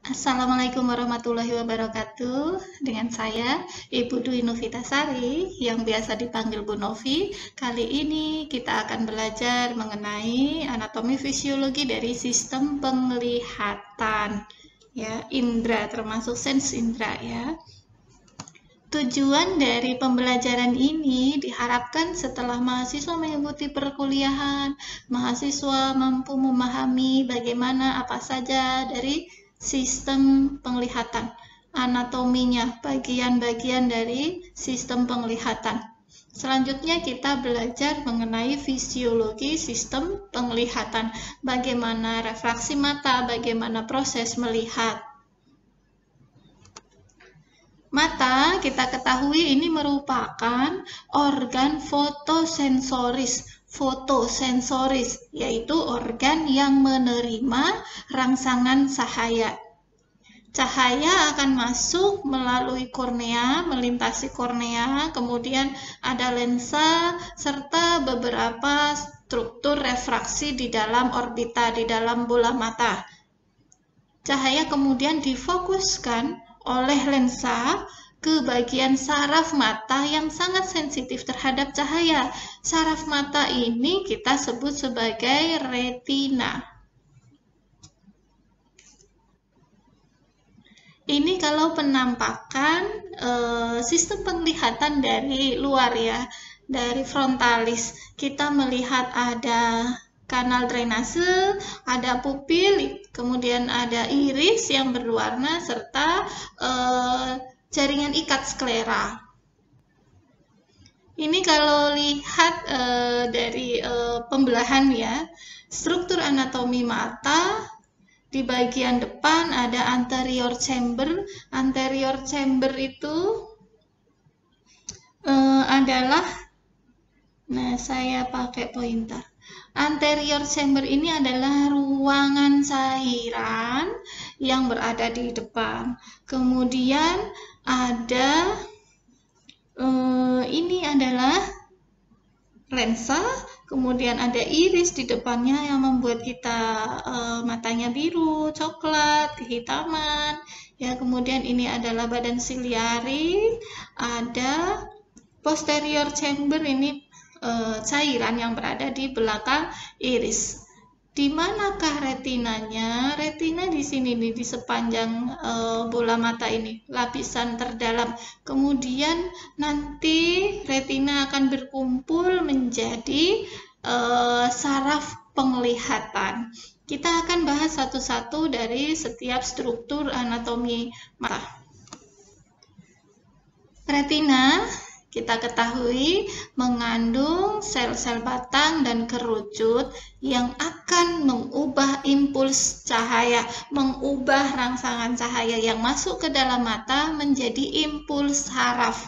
Assalamualaikum warahmatullahi wabarakatuh. Dengan saya, Ibu Dwi Novitasari, yang biasa dipanggil Bu Novi. Kali ini kita akan belajar mengenai anatomi fisiologi dari sistem penglihatan. Ya, indera termasuk sense indera ya. Tujuan dari pembelajaran ini diharapkan setelah mahasiswa mengikuti perkuliahan, mahasiswa mampu memahami bagaimana apa saja dari sistem penglihatan, anatominya, bagian-bagian dari sistem penglihatan. Selanjutnya kita belajar mengenai fisiologi sistem penglihatan, bagaimana refraksi mata, bagaimana proses melihat. Mata, kita ketahui ini merupakan organ fotosensoris, yaitu organ yang menerima rangsangan cahaya. Cahaya akan masuk melalui kornea, melintasi kornea, kemudian ada lensa, serta beberapa struktur refraksi di dalam orbita, di dalam bola mata. Cahaya kemudian difokuskan oleh lensa ke bagian saraf mata yang sangat sensitif terhadap cahaya. Saraf mata ini kita sebut sebagai retina. Ini kalau penampakan sistem penglihatan dari luar ya, dari frontalis. Kita melihat ada kanal drainase, ada pupil, kemudian ada iris yang berwarna, serta jaringan ikat sklera. Ini kalau lihat dari pembelahan ya, struktur anatomi mata, di bagian depan ada anterior chamber. Anterior chamber itu adalah, nah saya pakai pointer. Anterior chamber ini adalah ruangan cairan yang berada di depan. Kemudian ada ini adalah lensa, kemudian ada iris di depannya yang membuat kita matanya biru, coklat, kehitaman. Ya, kemudian ini adalah badan siliari, ada posterior chamber, ini cairan yang berada di belakang iris. Di manakah retinanya? Retina di sini nih, di sepanjang bola mata ini, lapisan terdalam. Kemudian nanti retina akan berkumpul menjadi saraf penglihatan. Kita akan bahas satu-satu dari setiap struktur anatomi mata. Retina kita ketahui mengandung sel-sel batang dan kerucut yang akan mengubah impuls cahaya, mengubah rangsangan cahaya yang masuk ke dalam mata menjadi impuls saraf.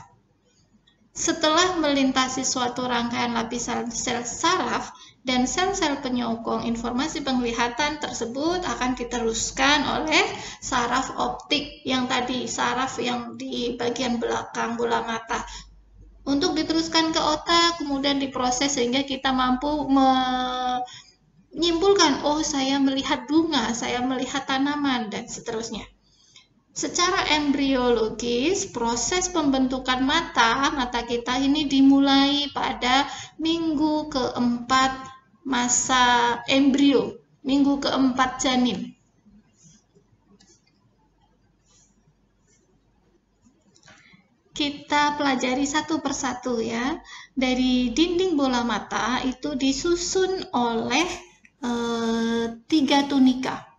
Setelah melintasi suatu rangkaian lapisan sel saraf dan sel-sel penyokong informasi penglihatan tersebut akan diteruskan oleh saraf optik yang tadi, saraf yang di bagian belakang bola mata, untuk diteruskan ke otak, kemudian diproses sehingga kita mampu menyimpulkan, oh saya melihat bunga, saya melihat tanaman, dan seterusnya. Secara embriologis, proses pembentukan mata kita ini dimulai pada minggu keempat masa embrio, minggu keempat janin. Kita pelajari satu persatu ya. Dari dinding bola mata itu disusun oleh 3 tunika.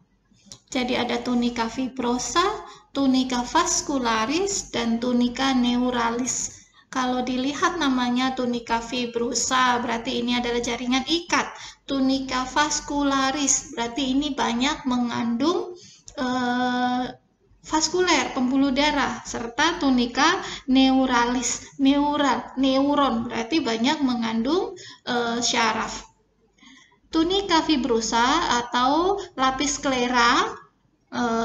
Jadi ada tunika fibrosa, tunika vascularis, dan tunika neuralis. Kalau dilihat namanya tunika fibrosa, berarti ini adalah jaringan ikat. Tunika vascularis, berarti ini banyak mengandung vaskuler, pembuluh darah, serta tunika neuralis, neuron, berarti banyak mengandung syaraf. Tunika fibrosa atau lapis sklera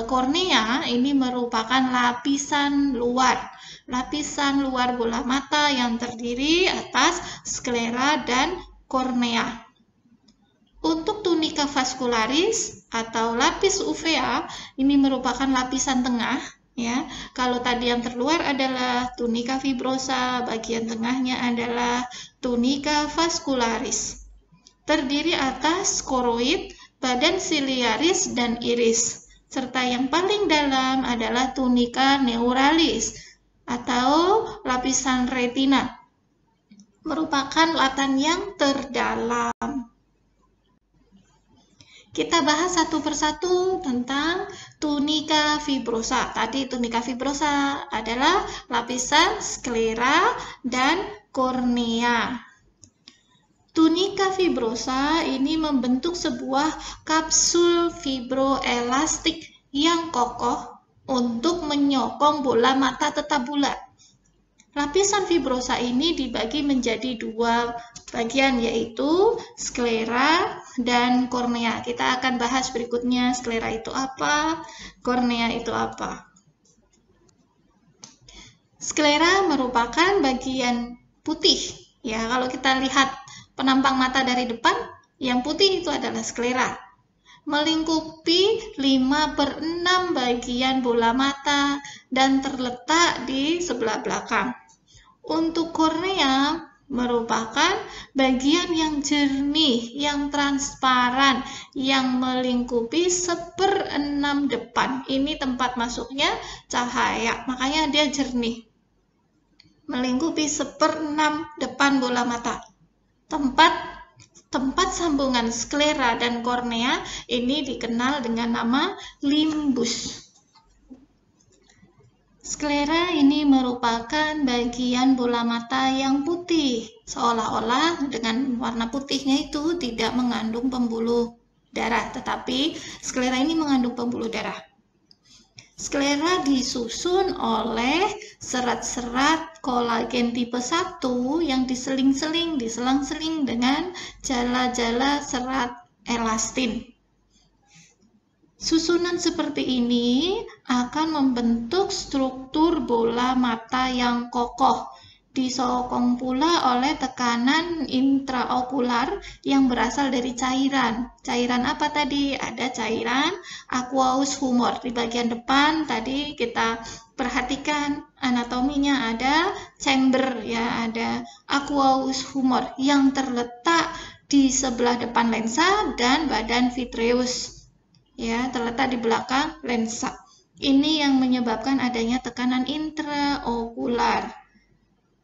kornea ini merupakan lapisan luar bola mata yang terdiri atas sklera dan kornea. Untuk tunica vascularis atau lapis uvea, ini merupakan lapisan tengah. Ya, kalau tadi yang terluar adalah tunica fibrosa, bagian tengahnya adalah tunica vascularis. Terdiri atas koroid, badan siliaris, dan iris. Serta yang paling dalam adalah tunica neuralis atau lapisan retina, merupakan latan yang terdalam. Kita bahas satu persatu tentang tunica fibrosa. Tadi tunica fibrosa adalah lapisan sklera dan kornea. Tunica fibrosa ini membentuk sebuah kapsul fibroelastik yang kokoh untuk menyokong bola mata tetap bulat. Lapisan fibrosa ini dibagi menjadi dua bagian, yaitu sklera dan kornea. Kita akan bahas berikutnya sklera itu apa, kornea itu apa. Sklera merupakan bagian putih. Ya, kalau kita lihat penampang mata dari depan, yang putih itu adalah sklera. Melingkupi 5/6 bagian bola mata dan terletak di sebelah belakang. Untuk kornea merupakan bagian yang jernih, yang transparan, yang melingkupi 1/6 depan. Ini tempat masuknya cahaya, makanya dia jernih. Melingkupi 1/6 depan bola mata. Tempat sambungan sklera dan kornea ini dikenal dengan nama limbus. Sklera ini merupakan bagian bola mata yang putih, seolah-olah dengan warna putihnya itu tidak mengandung pembuluh darah, tetapi sklera ini mengandung pembuluh darah. Sklera disusun oleh serat-serat kolagen tipe 1 yang diselang-seling dengan jala-jala serat elastin. Susunan seperti ini akan membentuk struktur bola mata yang kokoh, disokong pula oleh tekanan intraokular yang berasal dari cairan. Cairan apa tadi? Ada cairan aqueous humor. Di bagian depan tadi kita perhatikan anatominya, ada chamber, ya, ada aqueous humor yang terletak di sebelah depan lensa dan badan vitreous. Ya, terletak di belakang lensa. Ini yang menyebabkan adanya tekanan intraokular.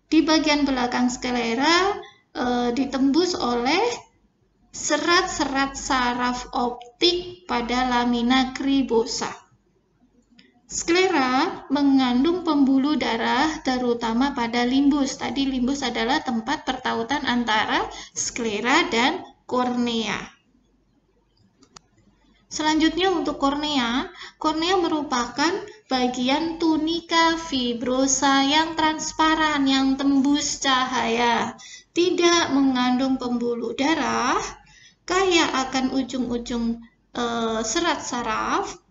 Di bagian belakang sklera ditembus oleh serat-serat saraf optik pada lamina cribosa. Sklera mengandung pembuluh darah terutama pada limbus. Tadi limbus adalah tempat pertautan antara sklera dan kornea. Selanjutnya untuk kornea, kornea merupakan bagian tunica fibrosa yang transparan, yang tembus cahaya, tidak mengandung pembuluh darah, kaya akan ujung-ujung serat saraf.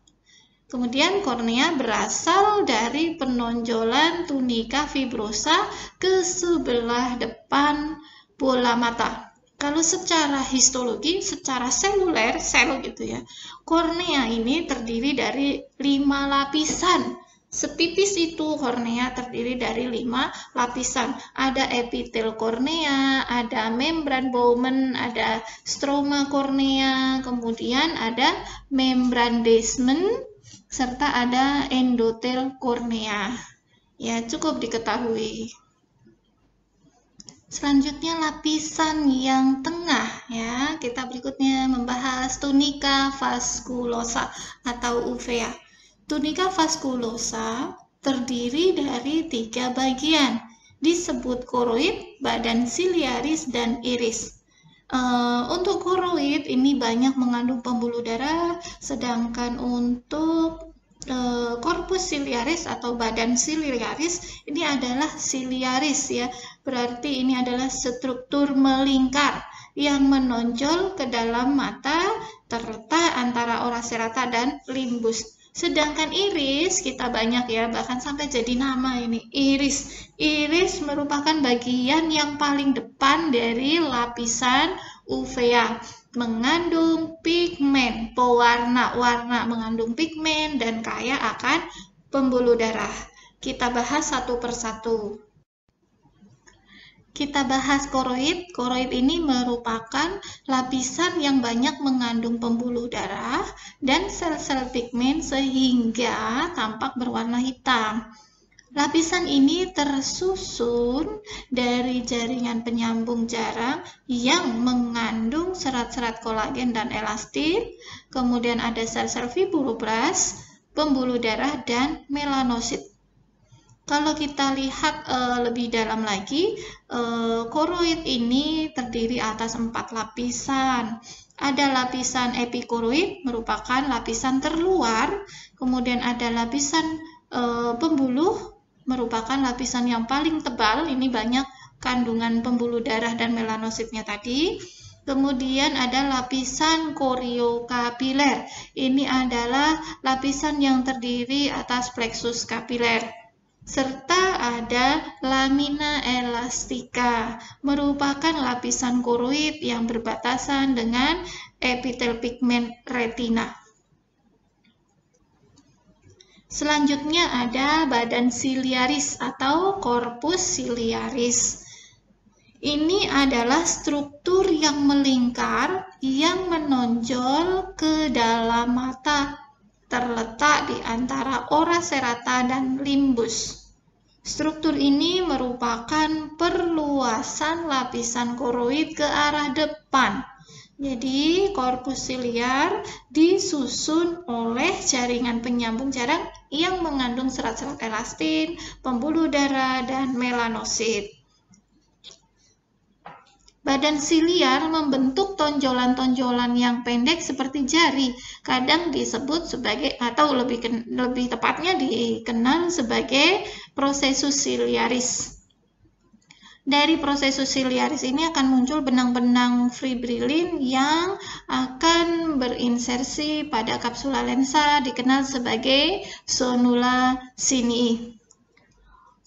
Kemudian kornea berasal dari penonjolan tunica fibrosa ke sebelah depan bola mata. Kalau secara histologi, secara seluler, sel gitu ya, kornea ini terdiri dari 5 lapisan. Setipis itu kornea terdiri dari 5 lapisan. Ada epitel kornea, ada membran Bowman, ada stroma kornea, kemudian ada membran Desmond, serta ada endotel kornea. Ya, cukup diketahui. Selanjutnya lapisan yang tengah, ya. Kita berikutnya membahas tunica vasculosa atau uvea. Tunica vasculosa terdiri dari 3 bagian, disebut koroid, badan siliaris, dan iris. Untuk koroid ini banyak mengandung pembuluh darah, sedangkan untuk korpus siliaris atau badan siliaris ini adalah siliaris, ya. Berarti ini adalah struktur melingkar yang menonjol ke dalam mata, terletak antara ora serrata dan limbus. Sedangkan iris kita banyak, ya, bahkan sampai jadi nama ini, iris. Iris merupakan bagian yang paling depan dari lapisan uvea, mengandung pigmen pewarna-warna, mengandung pigmen dan kaya akan pembuluh darah. Kita bahas satu persatu. Kita bahas koroid. Koroid ini merupakan lapisan yang banyak mengandung pembuluh darah dan sel-sel pigmen sehingga tampak berwarna hitam. Lapisan ini tersusun dari jaringan penyambung jarang yang mengandung serat-serat kolagen dan elastin. Kemudian ada sel-sel fibroblas, pembuluh darah, dan melanosit. Kalau kita lihat lebih dalam lagi, koroid ini terdiri atas 4 lapisan. Ada lapisan epikoroid, merupakan lapisan terluar. Kemudian ada lapisan pembuluh, merupakan lapisan yang paling tebal. Ini banyak kandungan pembuluh darah dan melanositnya tadi. Kemudian ada lapisan koriokapiler. Ini adalah lapisan yang terdiri atas plexus kapiler. Serta ada lamina elastika, merupakan lapisan koroid yang berbatasan dengan epitel pigmen retina. Selanjutnya ada badan siliaris atau korpus siliaris. Ini adalah struktur yang melingkar yang menonjol ke dalam mata, terletak di antara ora serrata dan limbus. Struktur ini merupakan perluasan lapisan koroid ke arah depan. Jadi, korpus siliar disusun oleh jaringan penyambung jarang yang mengandung serat-serat elastin, pembuluh darah, dan melanosit. Badan siliar membentuk tonjolan-tonjolan yang pendek seperti jari, kadang disebut sebagai, atau lebih tepatnya dikenal sebagai prosesus siliaris. Dari prosesus siliaris ini akan muncul benang-benang fibrilin yang akan berinsersi pada kapsula lensa, dikenal sebagai sonula cinii.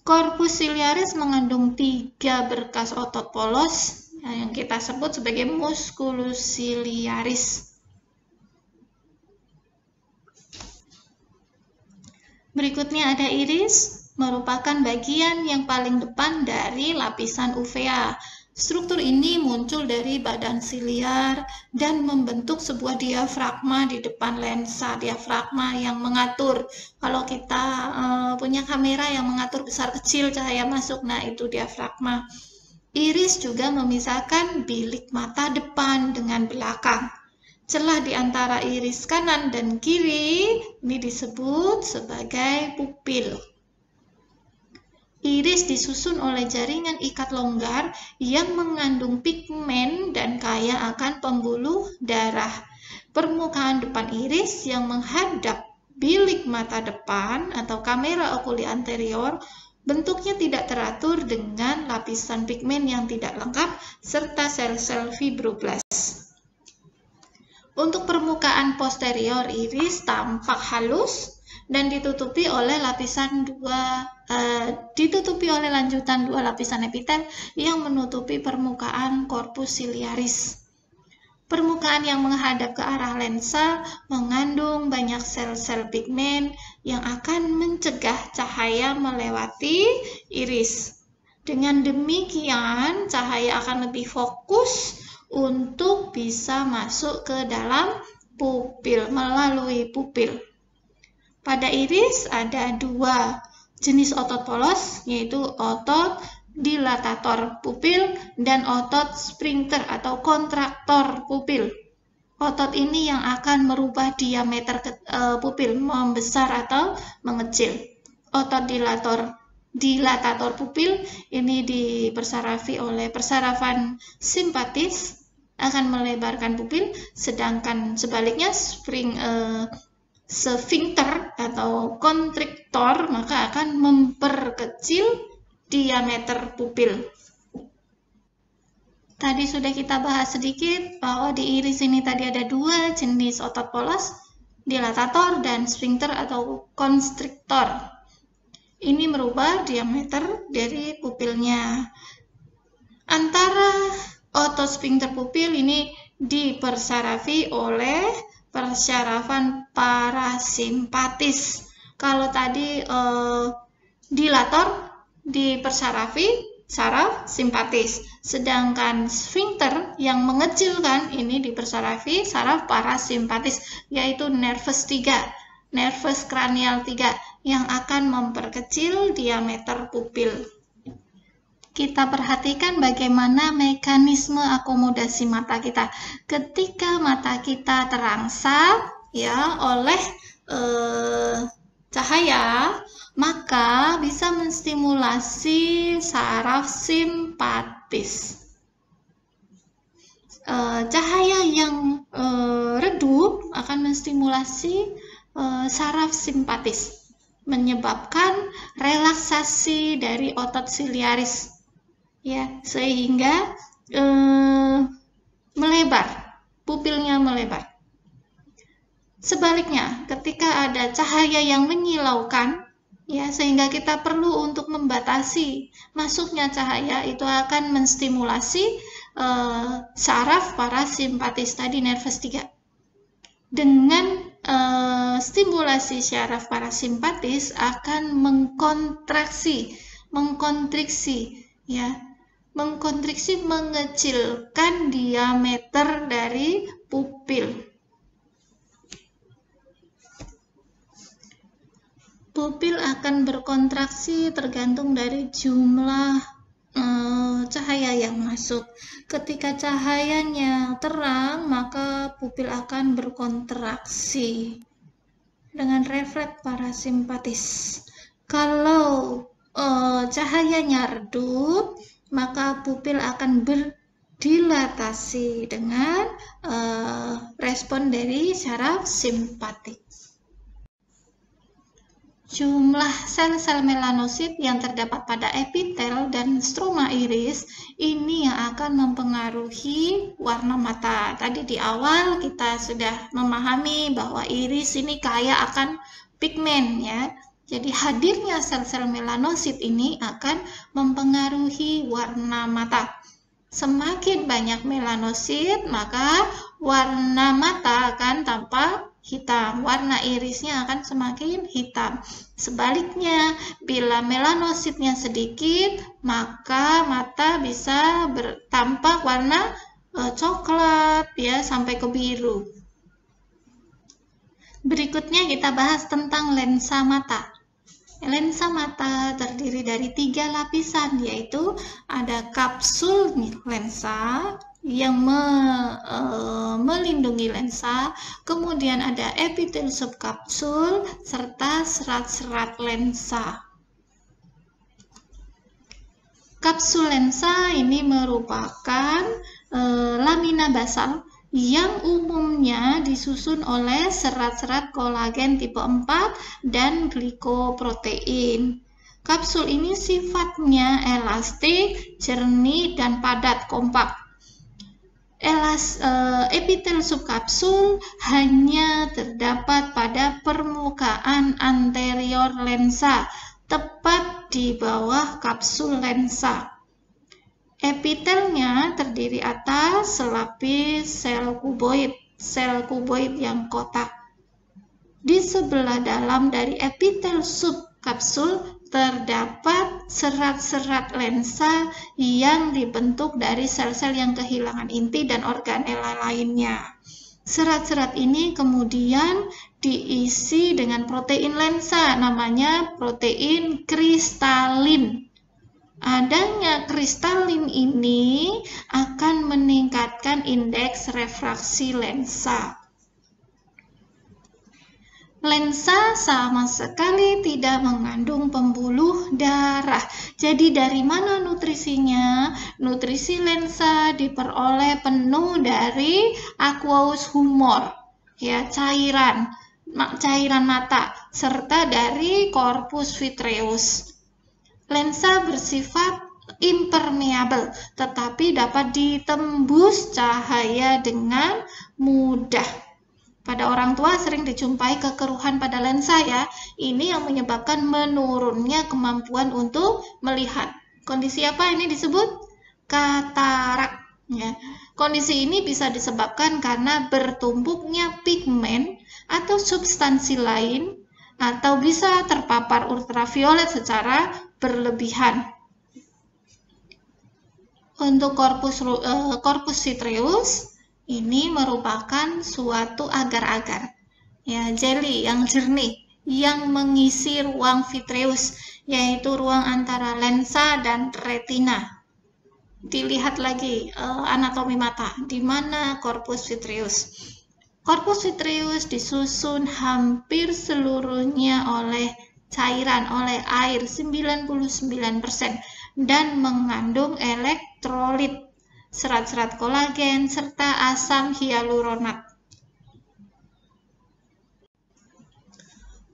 Korpus siliaris mengandung 3 berkas otot polos yang kita sebut sebagai musculus ciliaris. Berikutnya ada iris, merupakan bagian yang paling depan dari lapisan uvea. Struktur ini muncul dari badan siliar dan membentuk sebuah diafragma di depan lensa. Diafragma yang mengatur, kalau kita punya kamera yang mengatur besar kecil cahaya masuk, nah itu diafragma. Iris juga memisahkan bilik mata depan dengan belakang. Celah di antara iris kanan dan kiri ini disebut sebagai pupil. Iris disusun oleh jaringan ikat longgar yang mengandung pigmen dan kaya akan pembuluh darah. Permukaan depan iris yang menghadap bilik mata depan atau kamera okuli anterior bentuknya tidak teratur dengan lapisan pigmen yang tidak lengkap serta sel-sel fibroblas. Untuk permukaan posterior iris tampak halus dan ditutupi oleh lanjutan 2 lapisan epitel yang menutupi permukaan korpus siliaris. Permukaan yang menghadap ke arah lensa mengandung banyak sel-sel pigmen yang akan mencegah cahaya melewati iris. Dengan demikian, cahaya akan lebih fokus untuk bisa masuk ke dalam pupil, melalui pupil. Pada iris ada 2 jenis otot polos, yaitu otot dilatator pupil dan otot sphincter atau kontraktor pupil. Otot ini yang akan merubah diameter pupil, membesar atau mengecil. Otot dilatator pupil ini dipersarafi oleh persarafan simpatis, akan melebarkan pupil, sedangkan sebaliknya sphincter atau kontriktor maka akan memperkecil diameter pupil. Tadi sudah kita bahas sedikit bahwa di iris ini tadi ada 2 jenis otot polos, dilatator dan sphincter atau konstriktor. Ini merubah diameter dari pupilnya. Antara Otot sphincter pupil ini dipersarafi oleh persyarafan parasimpatis. Kalau tadi dilator dipersarafi saraf simpatis, sedangkan sphincter yang mengecilkan ini dipersarafi saraf parasimpatis, yaitu nervus 3, nervus cranial 3 yang akan memperkecil diameter pupil. Kita perhatikan bagaimana mekanisme akomodasi mata kita. Ketika mata kita terangsang ya oleh cahaya, maka bisa menstimulasi saraf simpatis. Cahaya yang redup akan menstimulasi saraf simpatis, menyebabkan relaksasi dari otot siliaris, ya, sehingga melebar, pupilnya melebar. Sebaliknya, ketika ada cahaya yang menyilaukan, ya, sehingga kita perlu untuk membatasi masuknya cahaya, itu akan menstimulasi saraf parasimpatis tadi, nervus 3. Dengan stimulasi saraf parasimpatis akan mengkontriksi, ya, mengecilkan diameter dari pupil. Pupil akan berkontraksi tergantung dari jumlah cahaya yang masuk. Ketika cahayanya terang, maka pupil akan berkontraksi dengan refleks parasimpatis. Kalau cahayanya redup, maka pupil akan berdilatasi dengan respon dari saraf simpatik. Jumlah sel-sel melanosit yang terdapat pada epitel dan stroma iris ini yang akan mempengaruhi warna mata. Tadi di awal kita sudah memahami bahwa iris ini kaya akan pigmen, ya. Jadi hadirnya sel-sel melanosit ini akan mempengaruhi warna mata. Semakin banyak melanosit, maka warna mata akan tampak hitam, warna irisnya akan semakin hitam. Sebaliknya, bila melanositnya sedikit, maka mata bisa tampak warna coklat, ya, sampai ke biru. Berikutnya kita bahas tentang lensa mata. Lensa mata terdiri dari 3 lapisan, yaitu ada kapsul lensa yang melindungi lensa, kemudian ada epitel subkapsul, serta serat-serat lensa. Kapsul lensa ini merupakan lamina basal yang umumnya disusun oleh serat-serat kolagen tipe 4 dan glikoprotein. Kapsul ini sifatnya elastik, jernih, dan padat, kompak. Epitel subkapsul hanya terdapat pada permukaan anterior lensa, tepat di bawah kapsul lensa. Epitelnya terdiri atas selapis sel kuboid yang kotak. Di sebelah dalam dari epitel subkapsul terdapat serat-serat lensa yang dibentuk dari sel-sel yang kehilangan inti dan organela lainnya. Serat-serat ini kemudian diisi dengan protein lensa, namanya protein kristalin. Adanya kristalin ini akan meningkatkan indeks refraksi lensa. Lensa sama sekali tidak mengandung pembuluh darah. Jadi dari mana nutrisinya? Nutrisi lensa diperoleh penuh dari aqueous humor, ya, cairan mata, serta dari corpus vitreus. Lensa bersifat impermeable, tetapi dapat ditembus cahaya dengan mudah. Pada orang tua sering dijumpai kekeruhan pada lensa, ya. Ini yang menyebabkan menurunnya kemampuan untuk melihat. Kondisi apa ini disebut? Katarak. Ya, kondisi ini bisa disebabkan karena bertumpuknya pigmen atau substansi lain atau bisa terpapar ultraviolet secara berlebihan. Untuk corpus vitreous ini merupakan suatu agar-agar, ya, jelly yang jernih yang mengisi ruang vitreous, yaitu ruang antara lensa dan retina. Dilihat lagi anatomi mata, di mana corpus vitreous. Corpus vitreous disusun hampir seluruhnya oleh cairan, oleh air 99%, dan mengandung elektrolit, serat-serat kolagen, serta asam hyaluronat.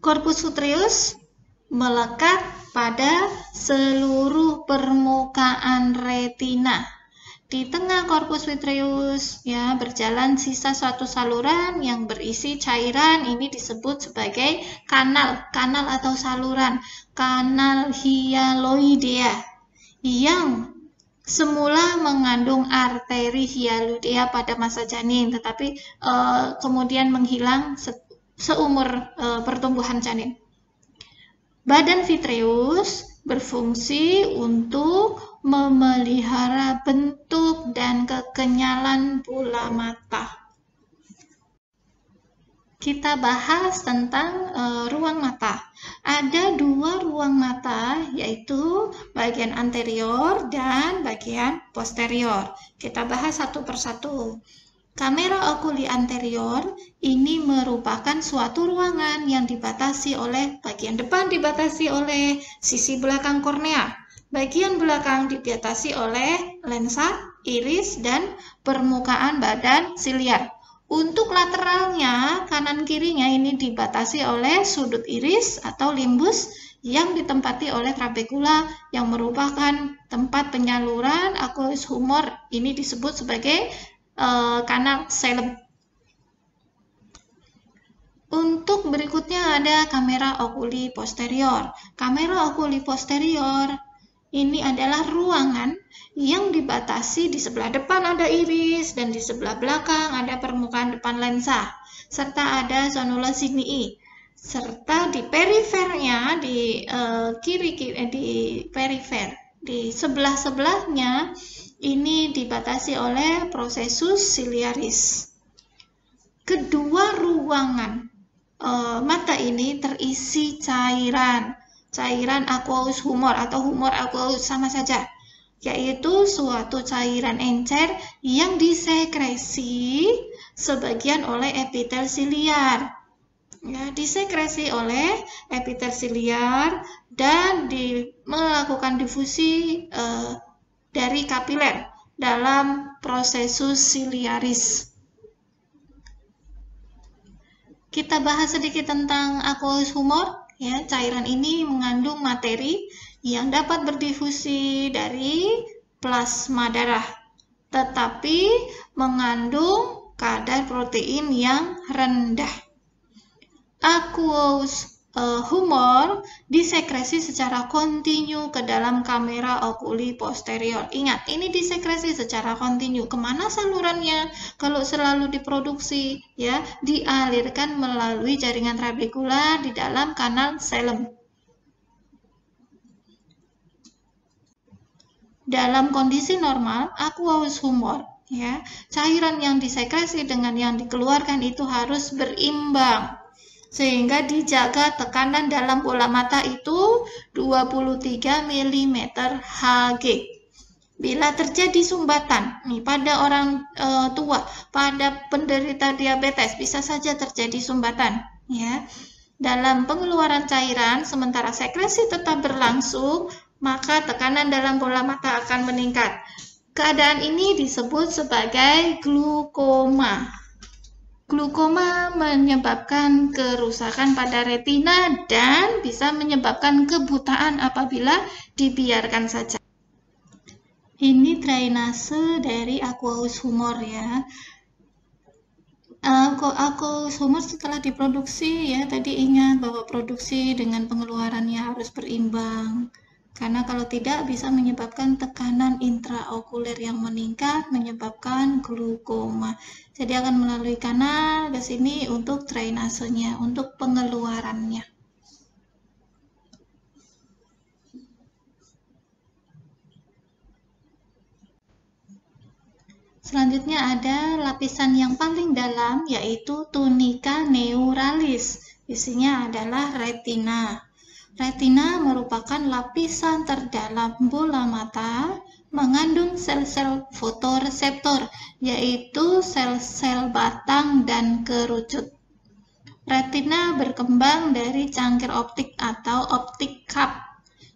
Corpus vitreous melekat pada seluruh permukaan retina. Di tengah corpus vitreous ya berjalan sisa suatu saluran yang berisi cairan, ini disebut sebagai kanal atau saluran, kanal hyaloidea, yang semula mengandung arteri hyaloidea pada masa janin, tetapi kemudian menghilang seumur pertumbuhan janin. Badan vitreous berfungsi untuk memelihara bentuk dan kekenyalan bola mata. Kita bahas tentang ruang mata. Ada dua ruang mata, yaitu bagian anterior dan bagian posterior. Kita bahas satu persatu. Kamera okuli anterior ini merupakan suatu ruangan yang dibatasi oleh bagian depan dibatasi oleh sisi belakang kornea. Bagian belakang dibatasi oleh lensa, iris, dan permukaan badan siliar. Untuk lateralnya, kanan kirinya ini dibatasi oleh sudut iris atau limbus yang ditempati oleh trabekula yang merupakan tempat penyaluran aqueous humor. Ini disebut sebagai kanal xylem. Untuk berikutnya ada kamera okuli posterior. Kamera okuli posterior ini adalah ruangan yang dibatasi di sebelah depan ada iris dan di sebelah belakang ada permukaan depan lensa, serta ada zonula signii. Serta di perifernya, di perifer, di sebelah-sebelahnya ini dibatasi oleh prosesus ciliaris. Kedua ruangan mata ini terisi cairan aqueous humor atau humor aqueous sama saja, yaitu suatu cairan encer yang disekresi sebagian oleh epitel siliar. Ya, disekresi oleh epitel siliar dan melakukan difusi dari kapiler dalam prosesus ciliaris. Kita bahas sedikit tentang aqueous humor. Ya, cairan ini mengandung materi yang dapat berdifusi dari plasma darah, tetapi mengandung kadar protein yang rendah. Aqueous humor disekresi secara kontinu ke dalam kamera okuli posterior. Ingat, ini disekresi secara kontinu. Kemana salurannya? Kalau selalu diproduksi, ya, dialirkan melalui jaringan trabekula di dalam kanal xylem. Dalam kondisi normal, aqueous humor, ya, cairan yang disekresi dengan yang dikeluarkan itu harus berimbang, sehingga dijaga tekanan dalam bola mata itu 23 mm Hg. Bila terjadi sumbatan, nih pada orang tua, pada penderita diabetes bisa saja terjadi sumbatan, ya. Dalam pengeluaran cairan sementara sekresi tetap berlangsung, maka tekanan dalam bola mata akan meningkat. Keadaan ini disebut sebagai glukoma. Glukoma menyebabkan kerusakan pada retina dan bisa menyebabkan kebutaan apabila dibiarkan saja. Ini drainase dari aqueous humor, ya. Aqueous humor setelah diproduksi, ya, tadi ingat bahwa produksi dengan pengeluarannya harus berimbang. Karena kalau tidak bisa menyebabkan tekanan intraokuler yang meningkat, menyebabkan glaukoma. Jadi akan melalui kanal ke sini untuk drainasenya, untuk pengeluarannya. Selanjutnya ada lapisan yang paling dalam, yaitu tunika neuralis. Isinya adalah retina. Retina merupakan lapisan terdalam bola mata, mengandung sel-sel fotoreseptor, yaitu sel-sel batang dan kerucut. Retina berkembang dari cangkir optik atau optik cup,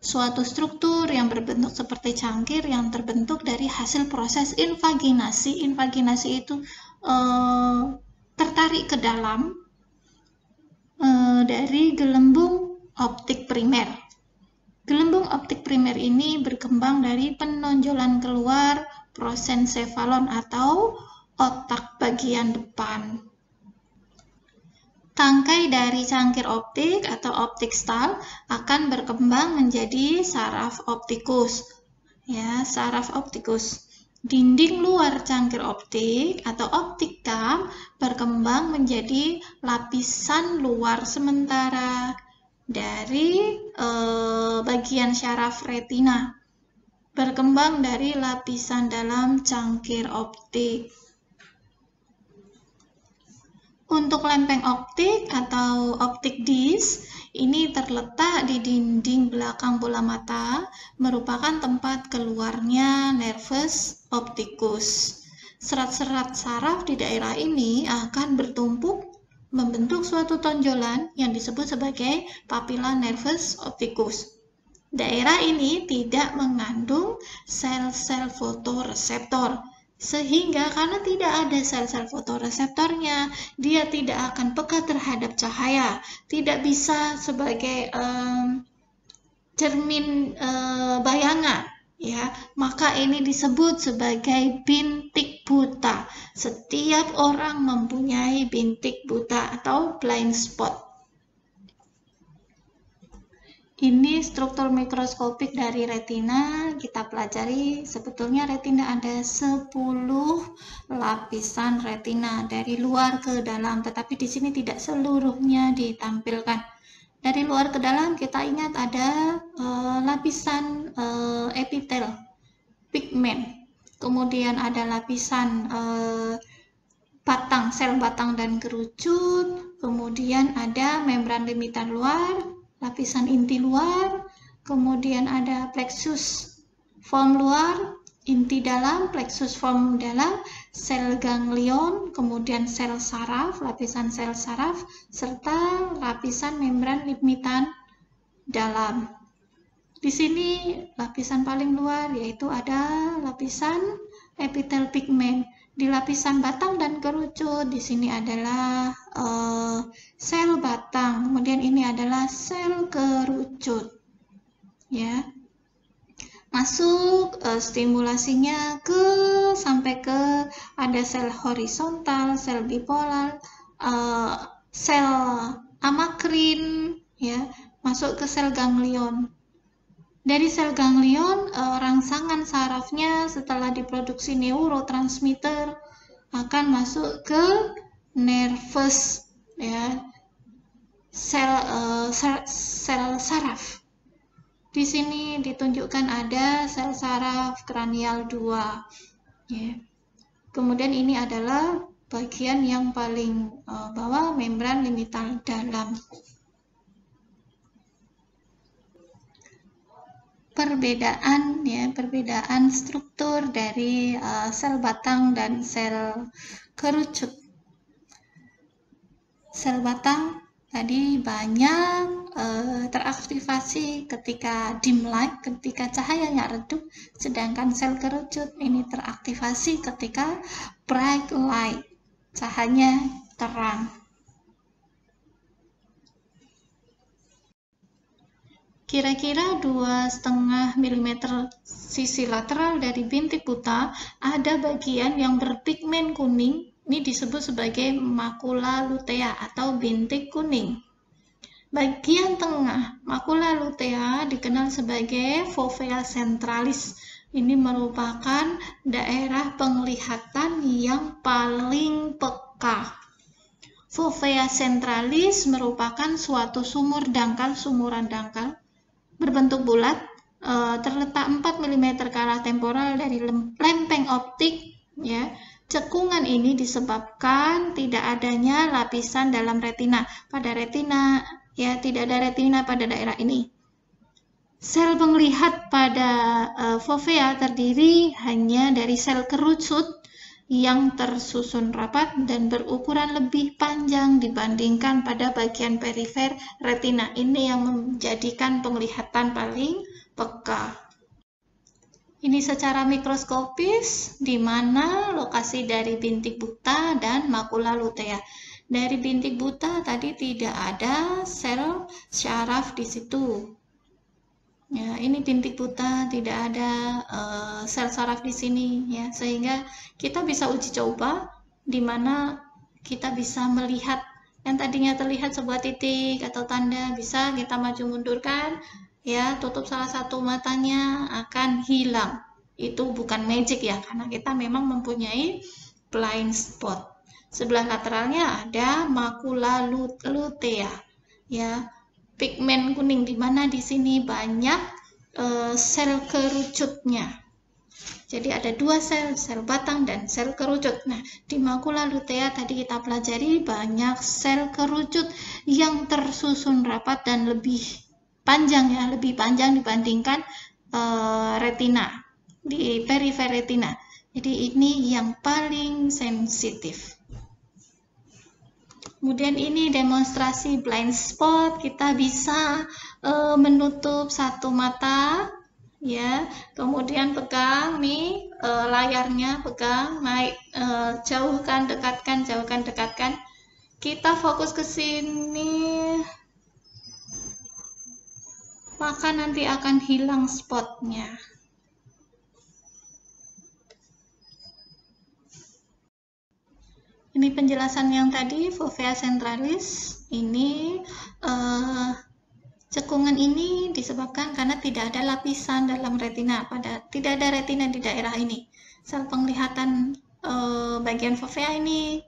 suatu struktur yang berbentuk seperti cangkir yang terbentuk dari hasil proses invaginasi. Invaginasi itu tertarik ke dalam dari gelembung optik primer. Gelembung optik primer ini berkembang dari penonjolan keluar prosencephalon atau otak bagian depan. Tangkai dari cangkir optik atau optik stal akan berkembang menjadi saraf optikus. Ya, saraf optikus. Dinding luar cangkir optik atau optik cup berkembang menjadi lapisan luar sementara dari bagian syaraf retina, berkembang dari lapisan dalam cangkir optik. Untuk lempeng optik atau optik disc, ini terletak di dinding belakang bola mata, merupakan tempat keluarnya nervus opticus. Serat-serat saraf di daerah ini akan bertumpuk membentuk suatu tonjolan yang disebut sebagai papilla nervus opticus. Daerah ini tidak mengandung sel-sel fotoreseptor, sehingga karena tidak ada sel-sel fotoreseptornya, dia tidak akan peka terhadap cahaya, tidak bisa sebagai cermin bayangan, ya. Maka ini disebut sebagai bintik buta. Setiap orang mempunyai bintik buta atau blind spot. Ini struktur mikroskopik dari retina. Kita pelajari, sebetulnya retina ada 10 lapisan retina dari luar ke dalam, tetapi di sini tidak seluruhnya ditampilkan. Dari luar ke dalam kita ingat ada lapisan epitel, pigmen, kemudian ada lapisan batang, sel batang dan kerucut, kemudian ada membran limitan luar, lapisan inti luar, kemudian ada plexus form luar, inti dalam, plexus form dalam, sel ganglion, kemudian sel saraf, lapisan sel saraf, serta lapisan membran limitan dalam. Di sini lapisan paling luar yaitu ada lapisan epitel pigmen. Di lapisan batang dan kerucut, di sini adalah sel batang, kemudian ini adalah sel kerucut. Ya, masuk stimulasinya sampai ke ada sel horizontal, sel bipolar, sel amakrin, ya, masuk ke sel ganglion. Dari sel ganglion, rangsangan sarafnya setelah diproduksi neurotransmitter akan masuk ke nervus, ya, sel saraf. Di sini ditunjukkan ada sel saraf kranial 2. Ya. Kemudian ini adalah bagian yang paling bawah, membran limitan dalam. Perbedaan struktur dari sel batang dan sel kerucut. Sel batang tadi banyak teraktivasi ketika dim light, ketika cahayanya redup, sedangkan sel kerucut ini teraktivasi ketika bright light, cahayanya terang. Kira-kira 2,5 mm sisi lateral dari bintik buta ada bagian yang berpigmen kuning. Ini disebut sebagai makula lutea atau bintik kuning. Bagian tengah makula lutea dikenal sebagai fovea centralis. Ini merupakan daerah penglihatan yang paling peka. Fovea centralis merupakan suatu sumuran dangkal berbentuk bulat, terletak 4 mm ke arah temporal dari lempeng optik, ya. Cekungan ini disebabkan tidak adanya lapisan dalam retina. Pada retina, ya, tidak ada retina pada daerah ini. Sel penglihat pada fovea terdiri hanya dari sel kerucut yang tersusun rapat dan berukuran lebih panjang dibandingkan pada bagian perifer retina. Ini yang menjadikan penglihatan paling peka. Ini secara mikroskopis di mana lokasi dari bintik buta dan makula lutea. Dari bintik buta tadi tidak ada sel syaraf di situ. Ya, ini bintik buta, tidak ada sel saraf di sini, ya, sehingga kita bisa uji coba di mana kita bisa melihat yang tadinya terlihat sebuah titik atau tanda, bisa kita maju mundurkan, ya, tutup salah satu matanya akan hilang. Itu bukan magic ya, karena kita memang mempunyai blind spot. Sebelah lateralnya ada makula lutea, ya. Pigmen kuning, di mana di sini banyak sel kerucutnya. Jadi ada dua sel batang dan sel kerucut. Nah, di makula lutea tadi kita pelajari banyak sel kerucut yang tersusun rapat dan lebih panjang, ya, lebih panjang dibandingkan retina, di perifer retina. Jadi ini yang paling sensitif. Kemudian ini demonstrasi blind spot, kita bisa menutup satu mata, ya, kemudian pegang nih layarnya, pegang, naik, jauhkan, dekatkan, jauhkan, dekatkan. Kita fokus ke sini, maka nanti akan hilang spotnya. Ini penjelasan yang tadi, fovea centralis. Ini cekungan ini disebabkan karena tidak ada lapisan dalam retina. Tidak ada retina di daerah ini. Sel penglihatan bagian fovea ini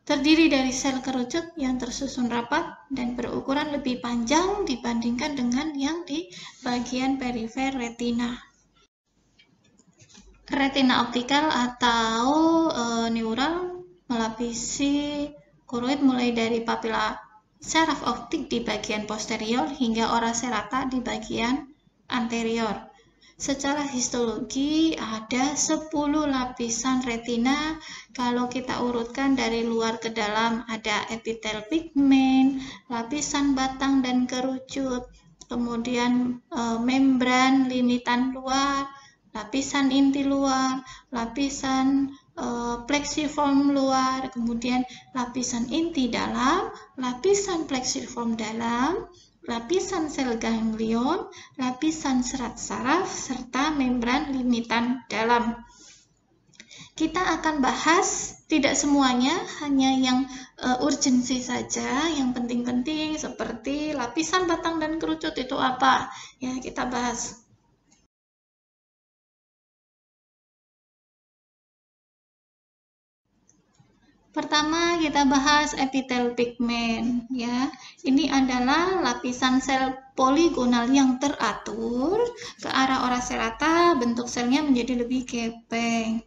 terdiri dari sel kerucut yang tersusun rapat dan berukuran lebih panjang dibandingkan dengan yang di bagian perifer retina. Retina optikal atau neural melapisi koroid mulai dari papila syaraf optik di bagian posterior hingga ora serrata di bagian anterior. Secara histologi ada 10 lapisan retina. Kalau kita urutkan dari luar ke dalam, ada epitel pigmen, lapisan batang dan kerucut, kemudian membran limitan luar, lapisan inti luar, lapisan plexiform luar, kemudian lapisan inti dalam, lapisan plexiform dalam, lapisan sel ganglion, lapisan serat saraf, serta membran limitan dalam. Kita akan bahas tidak semuanya, hanya yang urgensi saja, yang penting-penting seperti lapisan batang dan kerucut itu apa, ya, kita bahas. Pertama kita bahas epitel pigmen, ya. Ini adalah lapisan sel poligonal yang teratur ke arah ora serrata, bentuk selnya menjadi lebih gepeng.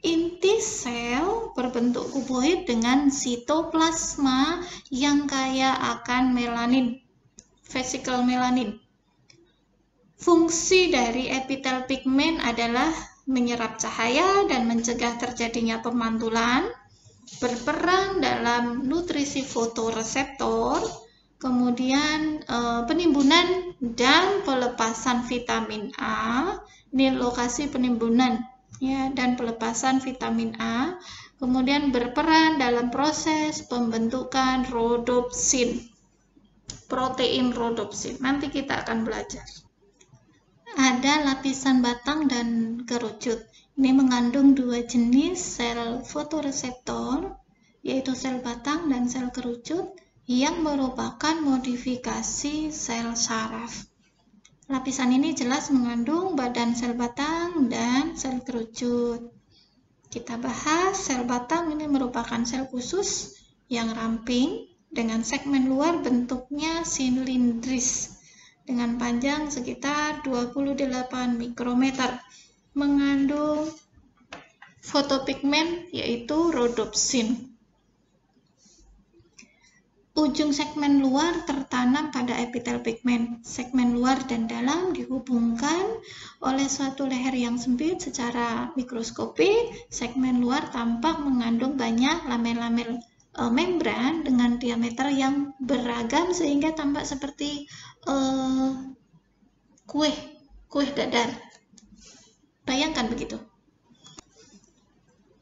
Inti sel berbentuk kuboid dengan sitoplasma yang kaya akan melanin, vesikel melanin. Fungsi dari epitel pigmen adalah menyerap cahaya dan mencegah terjadinya pemantulan, berperan dalam nutrisi fotoreseptor, kemudian penimbunan dan pelepasan vitamin A. Ini lokasi penimbunan, ya, dan pelepasan vitamin A. Kemudian berperan dalam proses pembentukan rodopsin, protein rodopsin. Nanti kita akan belajar. Ada lapisan batang dan kerucut. Ini mengandung dua jenis sel fotoreseptor, yaitu sel batang dan sel kerucut. yang merupakan modifikasi sel saraf. Lapisan ini jelas mengandung badan sel batang dan sel kerucut. Kita bahas sel batang ini merupakan sel khusus yang ramping dengan segmen luar bentuknya silindris dengan panjang sekitar 28 mikrometer, mengandung fotopigmen yaitu rhodopsin. Ujung segmen luar tertanam pada epitel pigmen. Segmen luar dan dalam dihubungkan oleh suatu leher yang sempit secara mikroskopik. Segmen luar tampak mengandung banyak lamel-lamel membran dengan diameter yang beragam sehingga tampak seperti kue dadar. Bayangkan begitu.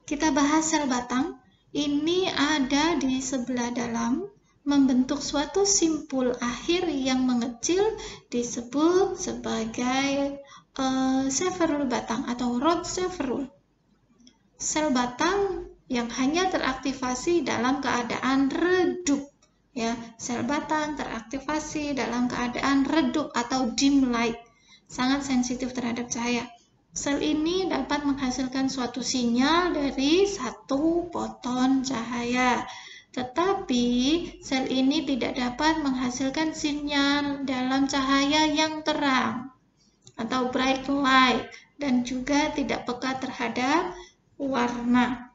Kita bahas sel batang. Ini ada di sebelah dalam, membentuk suatu simpul akhir yang mengecil disebut sebagai severul batang atau rod severul. Sel batang yang hanya teraktivasi dalam keadaan redup, ya, sel batang teraktivasi dalam keadaan redup atau dim light, sangat sensitif terhadap cahaya. Sel ini dapat menghasilkan suatu sinyal dari satu foton cahaya. Tetapi sel ini tidak dapat menghasilkan sinyal dalam cahaya yang terang atau bright light dan juga tidak peka terhadap warna.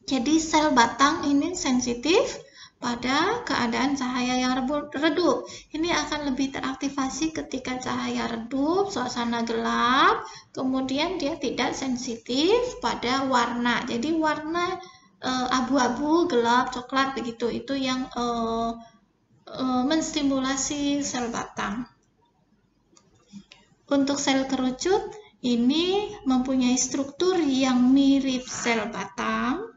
Jadi sel batang ini sensitif pada keadaan cahaya yang redup. Ini akan lebih teraktivasi ketika cahaya redup, suasana gelap, kemudian dia tidak sensitif pada warna. Jadi warna abu-abu, gelap, coklat begitu, itu yang menstimulasi sel batang. Untuk sel kerucut ini mempunyai struktur yang mirip sel batang,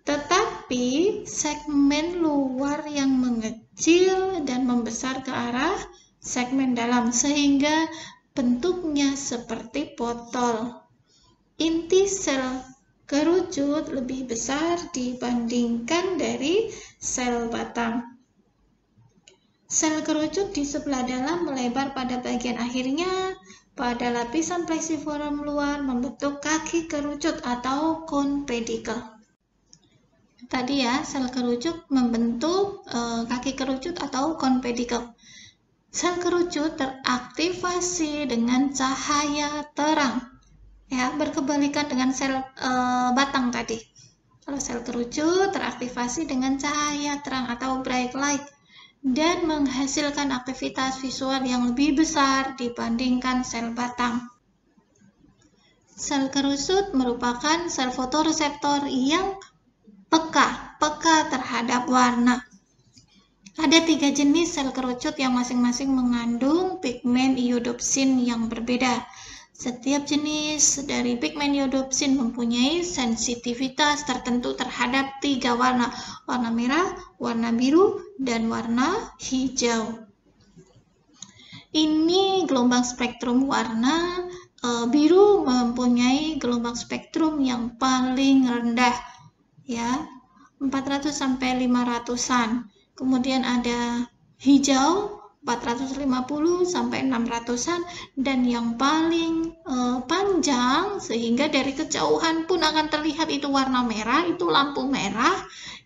tetapi segmen luar yang mengecil dan membesar ke arah segmen dalam sehingga bentuknya seperti botol. Inti sel kerucut lebih besar dibandingkan dari sel batang. Sel kerucut di sebelah dalam melebar pada bagian akhirnya pada lapisan plexiform luar membentuk kaki kerucut atau cone pedicle. Tadi ya, sel kerucut membentuk kaki kerucut atau cone pedicle. Sel kerucut teraktivasi dengan cahaya terang. Ya, berkebalikan dengan sel batang tadi. Kalau sel kerucut teraktivasi dengan cahaya terang atau bright light dan menghasilkan aktivitas visual yang lebih besar dibandingkan sel batang. Sel kerucut merupakan sel fotoreseptor yang peka terhadap warna. Ada 3 jenis sel kerucut yang masing-masing mengandung pigmen iodopsin yang berbeda. Setiap jenis dari pigmen iodopsin mempunyai sensitivitas tertentu terhadap 3 warna, warna merah, warna biru, dan warna hijau. Ini gelombang spektrum warna biru mempunyai gelombang spektrum yang paling rendah, ya, 400 sampai 500-an. Kemudian ada hijau 450 sampai 600-an dan yang paling panjang sehingga dari kejauhan pun akan terlihat itu warna merah, itu lampu merah,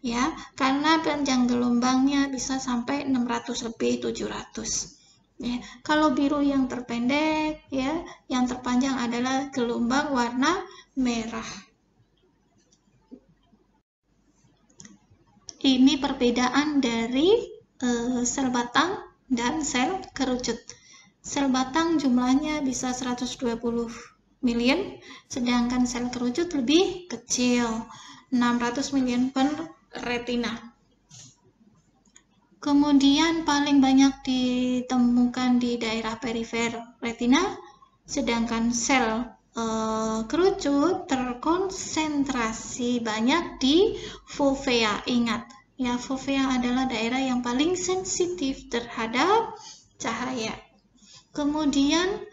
ya, karena panjang gelombangnya bisa sampai 600 lebih 700. Ya, kalau biru yang terpendek, ya, yang terpanjang adalah gelombang warna merah. Ini perbedaan dari sel batang dan sel kerucut. Sel batang jumlahnya bisa 120 million, sedangkan sel kerucut lebih kecil, 600 million per retina. Kemudian paling banyak ditemukan di daerah perifer retina, sedangkan sel kerucut terkonsentrasi banyak di fovea. Ingat, ya, fovea adalah daerah yang paling sensitif terhadap cahaya. Kemudian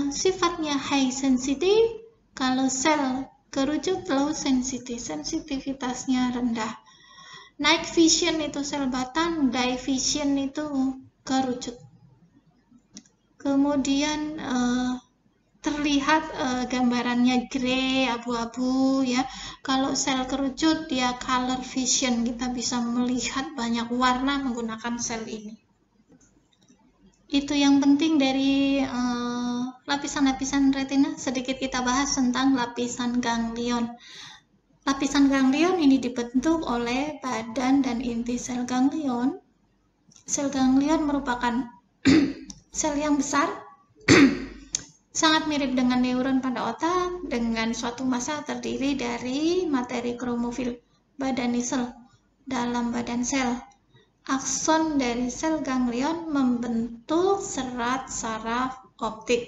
sifatnya high sensitive, kalau sel kerucut low sensitive, sensitivitasnya rendah. Night vision itu sel batang, day vision itu kerucut. Kemudian terlihat gambarannya grey, abu-abu ya. Kalau sel kerucut dia color vision, kita bisa melihat banyak warna menggunakan sel ini. Itu yang penting dari lapisan-lapisan retina. Sedikit kita bahas tentang lapisan ganglion. Lapisan ganglion ini dibentuk oleh badan dan inti sel ganglion. Sel ganglion merupakan sel yang besar, sangat mirip dengan neuron pada otak, dengan suatu massa terdiri dari materi kromofil badan sel dalam badan sel. Akson dari sel ganglion membentuk serat saraf optik.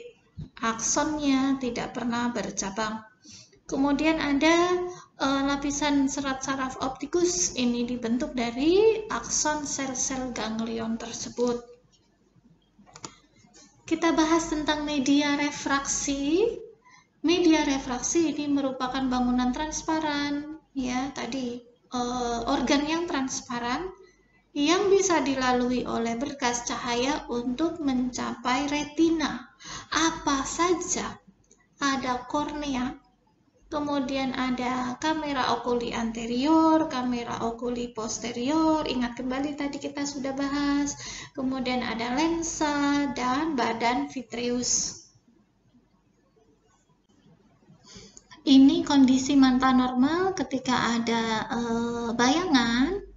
Aksonnya tidak pernah bercabang. Kemudian ada lapisan serat saraf optikus, ini dibentuk dari akson sel-sel ganglion tersebut. Kita bahas tentang media refraksi. Media refraksi ini merupakan bangunan transparan, ya tadi organ yang transparan yang bisa dilalui oleh berkas cahaya untuk mencapai retina. Apa saja? Ada kornea, kemudian ada kamera okuli anterior, kamera okuli posterior, ingat kembali tadi kita sudah bahas. Kemudian ada lensa dan badan vitreus. Ini kondisi mata normal ketika ada bayangan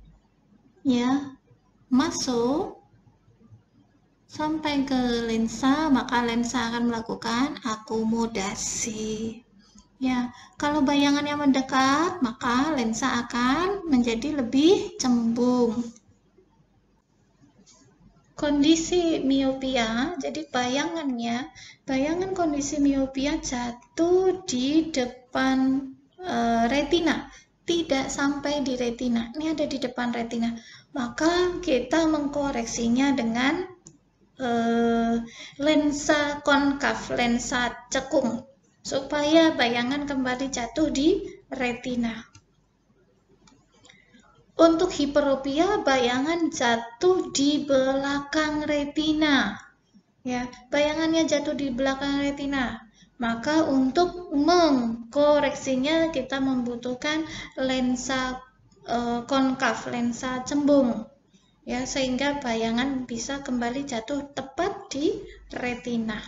ya masuk sampai ke lensa, maka lensa akan melakukan akomodasi. Ya, kalau bayangannya mendekat, maka lensa akan menjadi lebih cembung. Kondisi miopia, jadi bayangan kondisi miopia jatuh di depan retina, tidak sampai di retina. Ini ada di depan retina. Maka kita mengkoreksinya dengan lensa konkav, lensa cekung, supaya bayangan kembali jatuh di retina. Untuk hiperopia, bayangan jatuh di belakang retina. Ya, bayangannya jatuh di belakang retina. Maka untuk mengkoreksinya kita membutuhkan lensa konkav, lensa cembung. Ya, sehingga bayangan bisa kembali jatuh tepat di retina.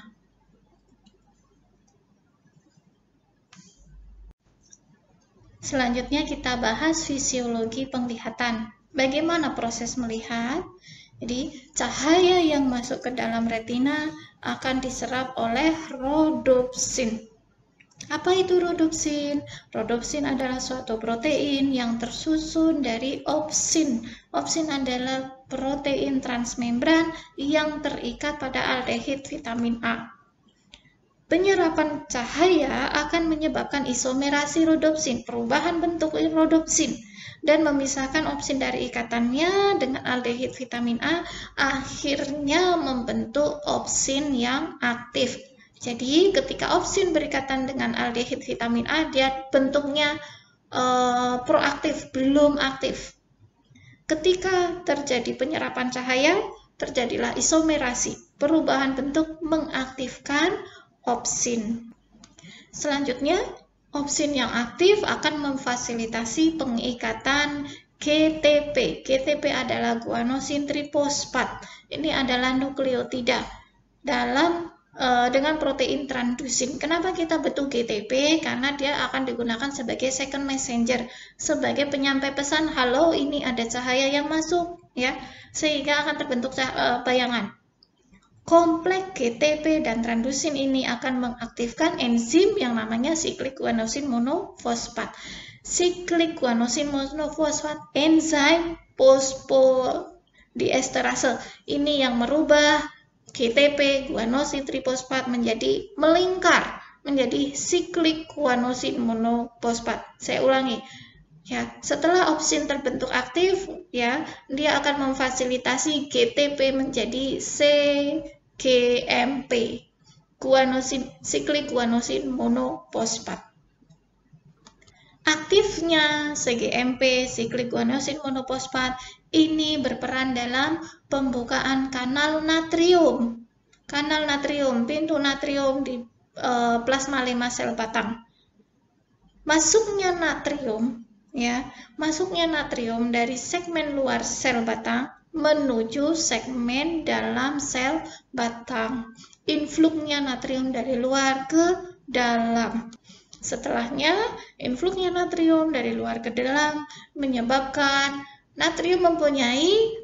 Selanjutnya kita bahas fisiologi penglihatan. Bagaimana proses melihat? Jadi, cahaya yang masuk ke dalam retina akan diserap oleh rodopsin. Apa itu rodopsin? Rodopsin adalah suatu protein yang tersusun dari opsin. Opsin adalah protein transmembran yang terikat pada aldehid vitamin A. Penyerapan cahaya akan menyebabkan isomerasi rodopsin, perubahan bentuk rodopsin, dan memisahkan opsin dari ikatannya dengan aldehid vitamin A, akhirnya membentuk opsin yang aktif. Jadi ketika opsin berikatan dengan aldehid vitamin A, dia bentuknya proaktif, belum aktif. Ketika terjadi penyerapan cahaya, terjadilah isomerasi, perubahan bentuk mengaktifkan opsin. Selanjutnya, opsin yang aktif akan memfasilitasi pengikatan GTP. GTP adalah guanosin trifosfat. Ini adalah nukleotida dengan protein trandusin. Kenapa kita butuh GTP? Karena dia akan digunakan sebagai second messenger, sebagai penyampai pesan, halo ini ada cahaya yang masuk, ya, sehingga akan terbentuk bayangan. Kompleks GTP dan trandusin ini akan mengaktifkan enzim yang namanya siklik guanosin monofosfat. Siklik guanosin monofosfat, enzim fosfodiesterase. Ini yang merubah GTP, guanosin trifosfat menjadi melingkar, menjadi siklik guanosin monofosfat. Saya ulangi. Ya, setelah opsin terbentuk aktif, ya, dia akan memfasilitasi GTP menjadi CGMP, siklik guanosin monofosfat. Aktifnya CGMP, siklik guanosin monofosfat, ini berperan dalam pembukaan kanal natrium. Kanal natrium, pintu natrium di plasma 5 sel batang. Masuknya natrium, ya, masuknya natrium dari segmen luar sel batang menuju segmen dalam sel batang. Influksnya natrium dari luar ke dalam. Setelahnya, influksnya natrium dari luar ke dalam menyebabkan natrium mempunyai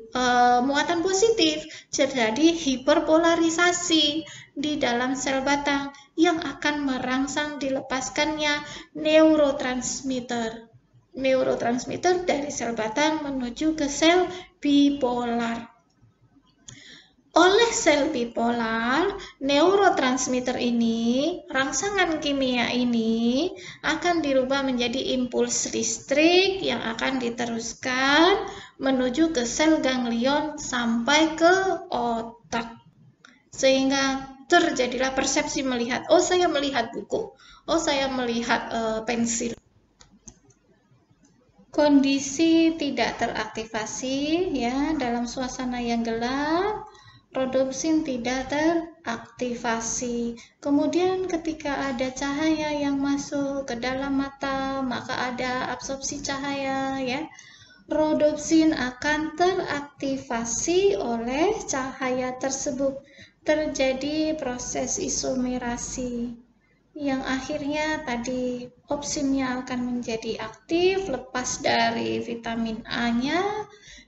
muatan positif, terjadi hiperpolarisasi di dalam sel batang yang akan merangsang dilepaskannya neurotransmitter. Neurotransmitter dari sel batang menuju ke sel bipolar. Oleh sel bipolar, neurotransmitter ini, rangsangan kimia ini akan dirubah menjadi impuls listrik yang akan diteruskan menuju ke sel ganglion sampai ke otak. Sehingga terjadilah persepsi melihat, oh saya melihat buku, oh saya melihat pensil. Kondisi tidak teraktivasi ya dalam suasana yang gelap, rodopsin tidak teraktivasi. Kemudian ketika ada cahaya yang masuk ke dalam mata, maka ada absorpsi cahaya ya. Rodopsin akan teraktivasi oleh cahaya tersebut. Terjadi proses isomerasi yang akhirnya tadi opsinnya akan menjadi aktif lepas dari vitamin A-nya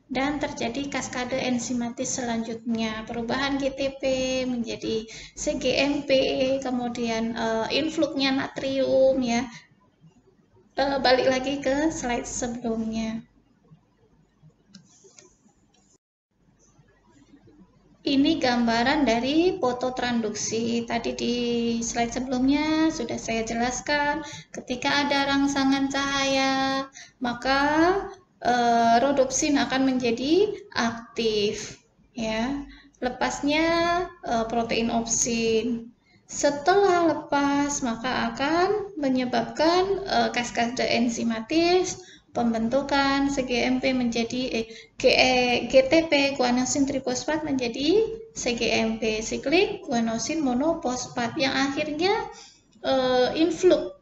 dan terjadi kaskade enzimatis selanjutnya, perubahan GTP menjadi CGMP, kemudian influksnya natrium ya. Balik lagi ke slide sebelumnya. Ini gambaran dari fototransduksi. Tadi di slide sebelumnya sudah saya jelaskan, ketika ada rangsangan cahaya, maka rodopsin akan menjadi aktif. Ya, lepasnya protein opsin. Setelah lepas, maka akan menyebabkan kaskade enzimatis, pembentukan CGMP menjadi GTP guanosin trifosfat menjadi CGMP siklik guanosin monofosfat yang akhirnya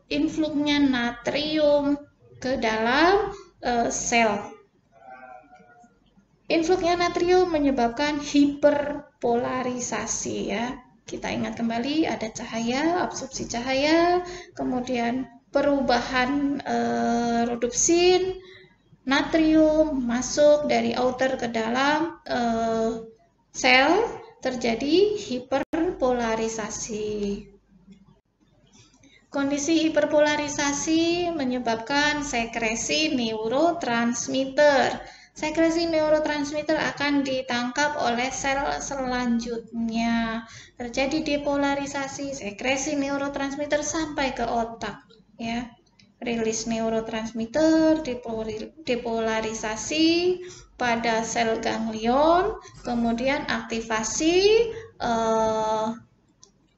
influksnya natrium ke dalam sel. Influksnya natrium menyebabkan hiperpolarisasi ya. Kita ingat kembali ada cahaya, absorpsi cahaya, kemudian perubahan rodopsin, natrium masuk dari outer ke dalam sel, terjadi hiperpolarisasi. Kondisi hiperpolarisasi menyebabkan sekresi neurotransmitter. Sekresi neurotransmitter akan ditangkap oleh sel selanjutnya. Terjadi depolarisasi sekresi neurotransmitter sampai ke otak. Ya, rilis neurotransmitter, depolarisasi pada sel ganglion, kemudian aktivasi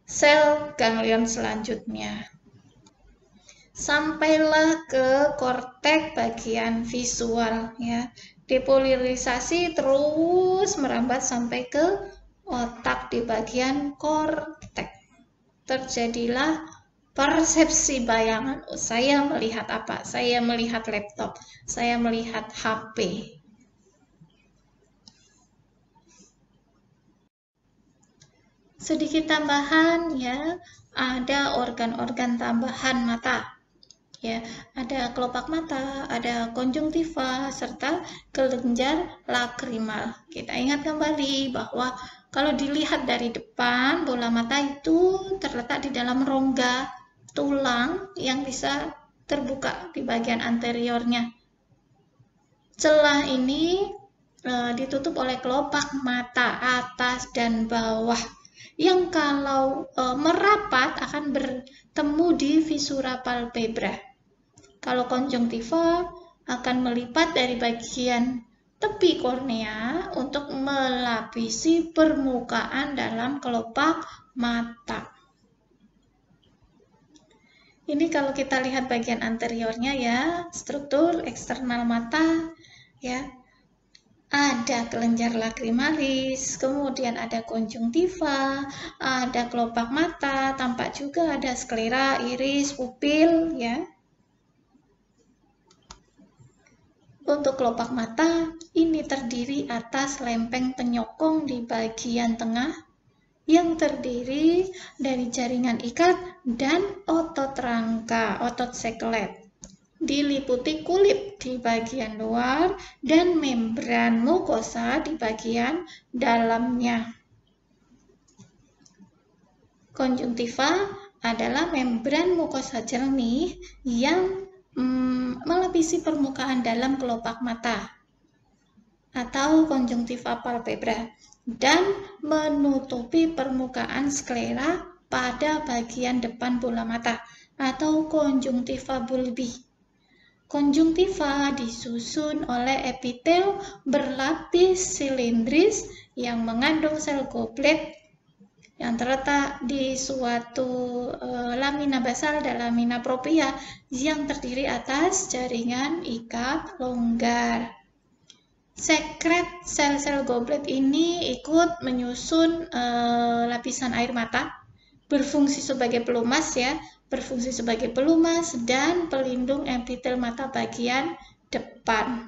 sel ganglion selanjutnya. Sampailah ke korteks bagian visual ya. Depolarisasi terus merambat sampai ke otak di bagian korteks. Terjadilah persepsi bayangan, oh, saya melihat apa? Saya melihat laptop, saya melihat HP. Sedikit tambahan ya, ada organ-organ tambahan mata. Ya, ada kelopak mata, ada konjungtiva, serta kelenjar lakrimal. Kita ingat kembali bahwa kalau dilihat dari depan, bola mata itu terletak di dalam rongga tulang yang bisa terbuka di bagian anteriornya. Celah ini ditutup oleh kelopak mata atas dan bawah, yang kalau merapat akan bertemu di visura palpebra. Kalau konjungtiva akan melipat dari bagian tepi kornea untuk melapisi permukaan dalam kelopak mata. Ini kalau kita lihat bagian anteriornya ya, struktur eksternal mata ya. Ada kelenjar lakrimalis, kemudian ada konjungtiva, ada kelopak mata, tampak juga ada sklera, iris, pupil ya. Untuk kelopak mata, ini terdiri atas lempeng penyokong di bagian tengah yang terdiri dari jaringan ikat dan otot rangka, otot seklet. Diliputi kulit di bagian luar dan membran mukosa di bagian dalamnya. Konjungtiva adalah membran mukosa jernih yang melapisi permukaan dalam kelopak mata atau konjungtiva palpebra dan menutupi permukaan sklera pada bagian depan bola mata atau konjungtiva bulbi. Konjungtiva disusun oleh epitel berlapis silindris yang mengandung sel goblet yang terletak di suatu lamina basal dan lamina propria yang terdiri atas jaringan ikat longgar. Sekret sel-sel goblet ini ikut menyusun lapisan air mata, berfungsi sebagai pelumas ya, berfungsi sebagai pelumas dan pelindung epitel mata bagian depan.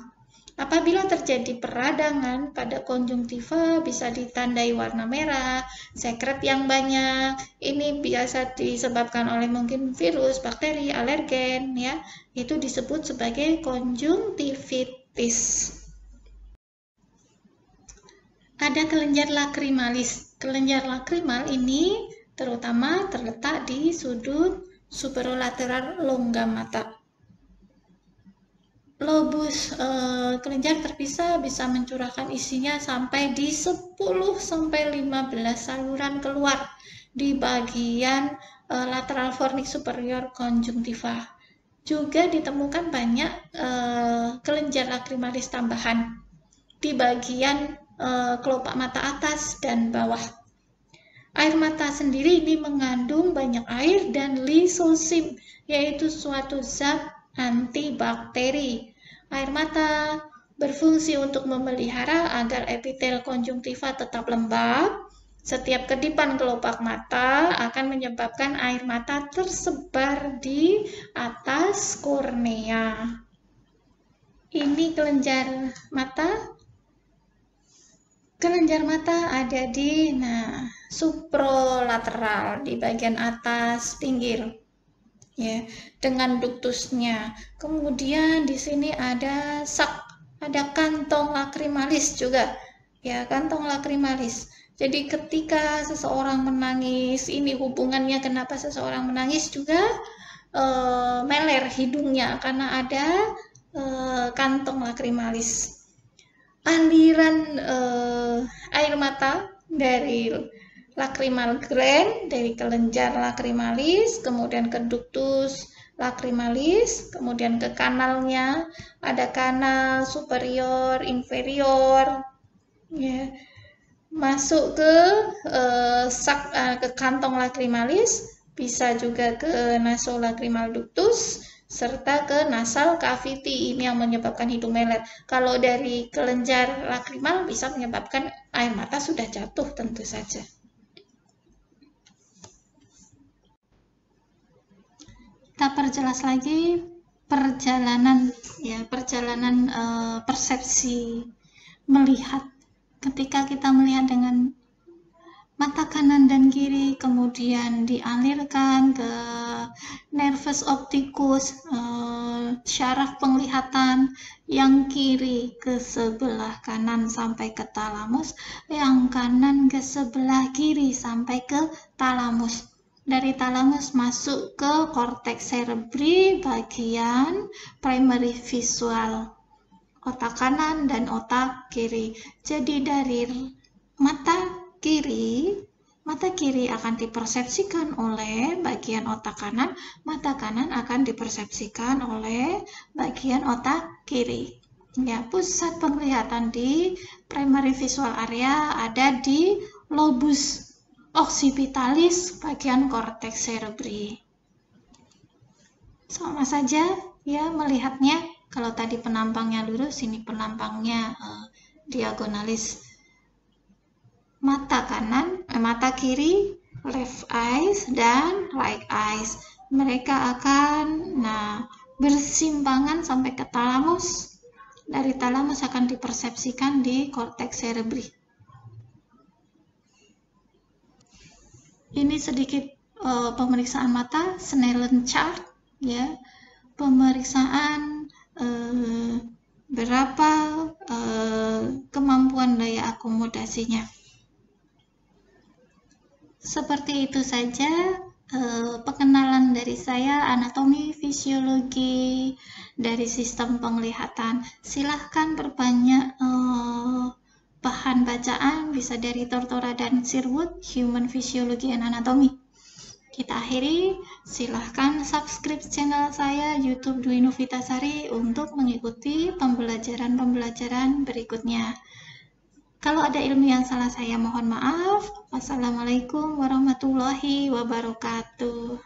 Apabila terjadi peradangan pada konjungtiva bisa ditandai warna merah, sekret yang banyak. Ini biasa disebabkan oleh mungkin virus, bakteri, alergen ya. Itu disebut sebagai konjungtivitis. Ada kelenjar lakrimalis. Kelenjar lakrimal ini terutama terletak di sudut superolateral longga mata. Lobus kelenjar terpisah bisa mencurahkan isinya sampai di 10-15 saluran keluar di bagian lateral fornix superior konjungtiva. Juga ditemukan banyak kelenjar lakrimalis tambahan di bagian kelopak mata atas dan bawah. Air mata sendiri ini mengandung banyak air dan lisosim, yaitu suatu zat antibakteri. Air mata berfungsi untuk memelihara agar epitel konjungtiva tetap lembab. Setiap kedipan kelopak mata akan menyebabkan air mata tersebar di atas kornea. Ini kelenjar mata. Kelenjar mata ada di suprolateral di bagian atas pinggir ya, dengan duktusnya. Kemudian di sini ada kantong lakrimalis juga ya, kantong lakrimalis. Jadi ketika seseorang menangis, ini hubungannya kenapa seseorang menangis juga meler hidungnya karena ada kantong lakrimalis. Aliran air mata dari lacrimal gland, dari kelenjar lakrimalis, kemudian ke ductus lakrimalis, kemudian ke kanalnya, ada kanal superior, inferior, ya, masuk ke kantong lakrimalis, bisa juga ke nasolacrimal ductus, serta ke nasal cavity, ini yang menyebabkan hidung meler. Kalau dari kelenjar lakrimal bisa menyebabkan air mata sudah jatuh tentu saja. Kita perjelas lagi perjalanan persepsi melihat. Ketika kita melihat dengan mata kanan dan kiri, kemudian dialirkan ke nervus opticus, syaraf penglihatan, yang kiri ke sebelah kanan sampai ke talamus, yang kanan ke sebelah kiri sampai ke talamus. Dari talamus masuk ke korteks cerebri bagian primary visual, otak kanan dan otak kiri. Jadi dari mata kiri akan dipersepsikan oleh bagian otak kanan, mata kanan akan dipersepsikan oleh bagian otak kiri. Ya, pusat penglihatan di primary visual area ada di lobus occipitalis bagian korteks cerebri. Sama saja ya melihatnya. Kalau tadi penampangnya lurus, ini penampangnya diagonalis. Mata kiri, left eyes dan right eyes. Mereka akan bersimpangan sampai ke talamus. Dari talamus akan dipersepsikan di korteks cerebri. Ini sedikit pemeriksaan mata, Snellen chart, ya. Pemeriksaan berapa kemampuan daya akomodasinya. Seperti itu saja pengenalan dari saya, anatomi fisiologi dari sistem penglihatan. Silahkan perbanyak bahan bacaan, bisa dari Tortora dan Sherwood, Human Physiology and Anatomy. Kita akhiri, silahkan subscribe channel saya YouTube Dwi Novitasari untuk mengikuti pembelajaran berikutnya. Kalau ada ilmu yang salah saya mohon maaf. Wassalamualaikum warahmatullahi wabarakatuh.